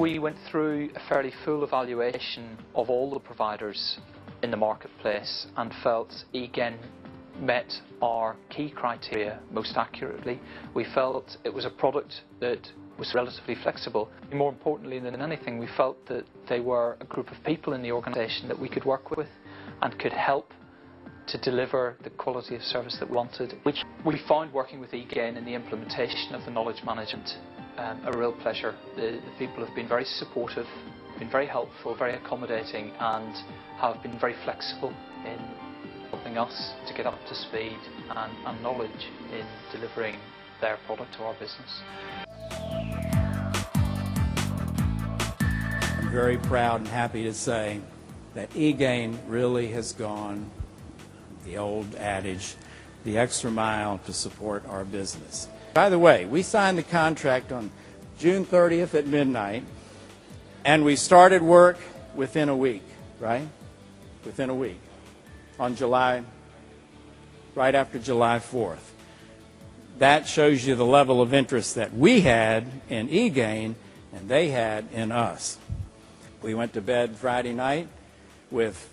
We went through a fairly full evaluation of all the providers in the marketplace and felt eGain met our key criteria most accurately. We felt it was a product that was relatively flexible. More importantly than anything, we felt that they were a group of people in the organisation that we could work with and could help to deliver the quality of service that we wanted, which we found working with eGain in the implementation of the knowledge management a real pleasure. The people have been very supportive, been very helpful, very accommodating, and have been very flexible in helping us to get up to speed and knowledge in delivering their product to our business. I'm very proud and happy to say that eGain really has gone, the old adage, the extra mile to support our business. By the way, we signed the contract on June 30th at midnight, and we started work within a week, right? Within a week, on right after July 4th. That shows you the level of interest that we had in eGain and they had in us. We went to bed Friday night with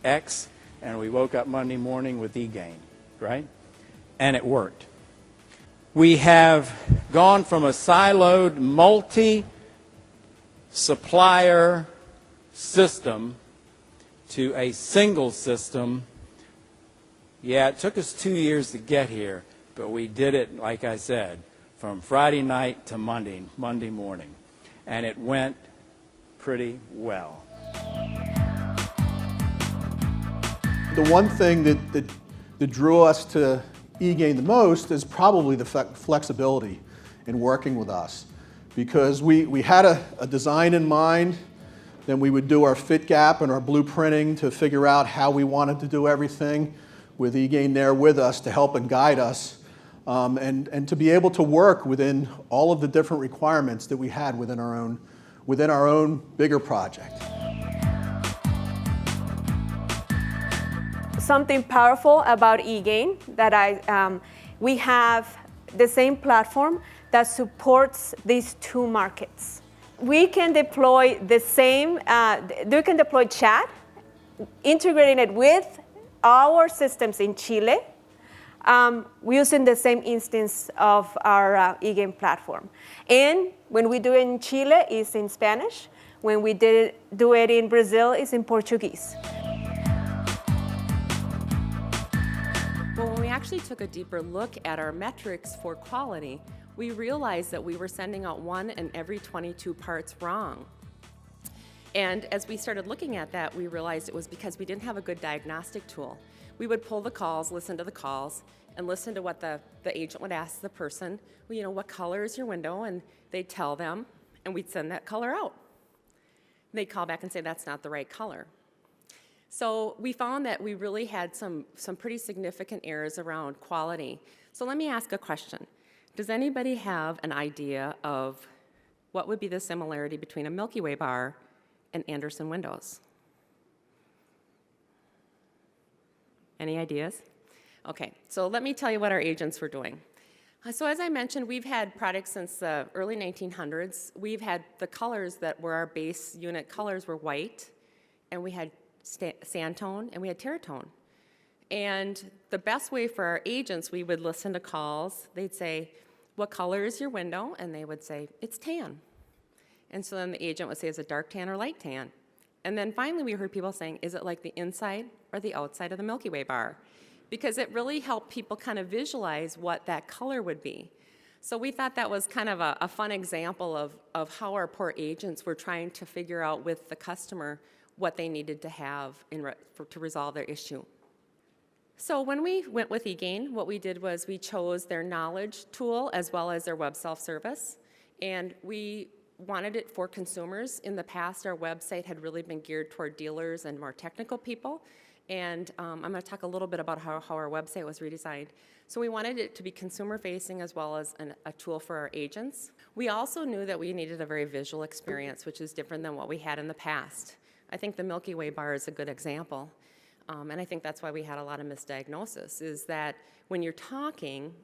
X, and we woke up Monday morning with eGain, right? And it worked. We have gone from a siloed multi-supplier system to a single system. Yeah, it took us 2 years to get here, but we did it, like I said, from Friday night to Monday morning, and it went pretty well. The one thing that drew us to eGain the most is probably the flexibility in working with us, because we had a design in mind, then we would do our fit gap and our blueprinting to figure out how we wanted to do everything, with eGain there with us to help and guide us, and to be able to work within all of the different requirements that we had within our own bigger project. Something powerful about eGain that we have the same platform that supports these two markets. We can deploy the same, we can deploy chat, integrating it with our systems in Chile, using the same instance of our eGain platform. And when we do it in Chile, it's in Spanish. When we do it in Brazil, it's in Portuguese. Well, when we actually took a deeper look at our metrics for quality, we realized that we were sending out 1 in every 22 parts wrong. And as we started looking at that, we realized it was because we didn't have a good diagnostic tool. We would pull the calls, listen to the calls, and listen to what the agent would ask the person, well, you know, what color is your window? And they'd tell them, and we'd send that color out. They'd call back and say, that's not the right color. So we found that we really had some pretty significant errors around quality. So let me ask a question. Does anybody have an idea of what would be the similarity between a Milky Way bar and Andersen windows? Any ideas? Okay, so let me tell you what our agents were doing. So as I mentioned, we've had products since the early 1900s. We've had the colors that were our base unit colors were white, and we had sandtone, and we had terratone. And the best way for our agents, we would listen to calls. They'd say, what color is your window? And they would say, it's tan. And so then the agent would say, is it dark tan or light tan? And then finally we heard people saying, is it like the inside or the outside of the Milky Way bar? Because it really helped people kind of visualize what that color would be. So we thought that was kind of a fun example of how our poor agents were trying to figure out with the customer what they needed to have to resolve their issue. So when we went with eGain, what we did was we chose their knowledge tool as well as their web self-service, and we wanted it for consumers. In the past, our website had really been geared toward dealers and more technical people, and I'm going to talk a little bit about how our website was redesigned. So we wanted it to be consumer-facing as well as a tool for our agents. We also knew that we needed a very visual experience, which is different than what we had in the past. I think the Milky Way bar is a good example, and I think that's why we had a lot of misdiagnosis, is that when you're talking,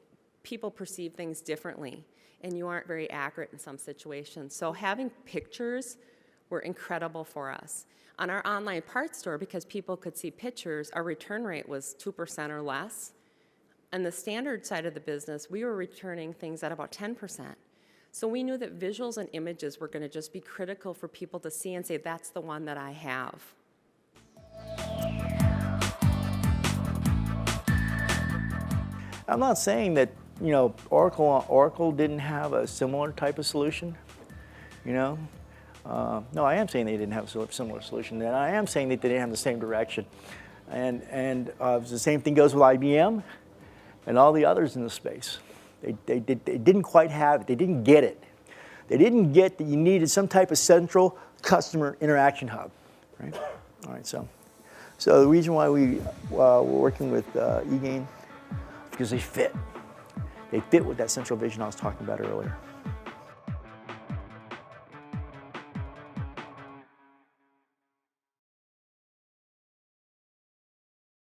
people perceive things differently, and you aren't very accurate in some situations. So having pictures were incredible for us. On our online parts store, because people could see pictures, our return rate was 2% or less. On the standard side of the business, we were returning things at about 10%. So we knew that visuals and images were going to just be critical for people to see and say, that's the one that I have. I'm not saying that, you know, Oracle didn't have a similar type of solution, you know. No, I am saying they didn't have a similar solution, and I am saying that they didn't have the same direction. And the same thing goes with IBM and all the others in the space. They didn't quite have it. They didn't get it. They didn't get that you needed some type of central customer interaction hub, right? All right, so the reason why we were working with eGain, because they fit. They fit with that central vision I was talking about earlier.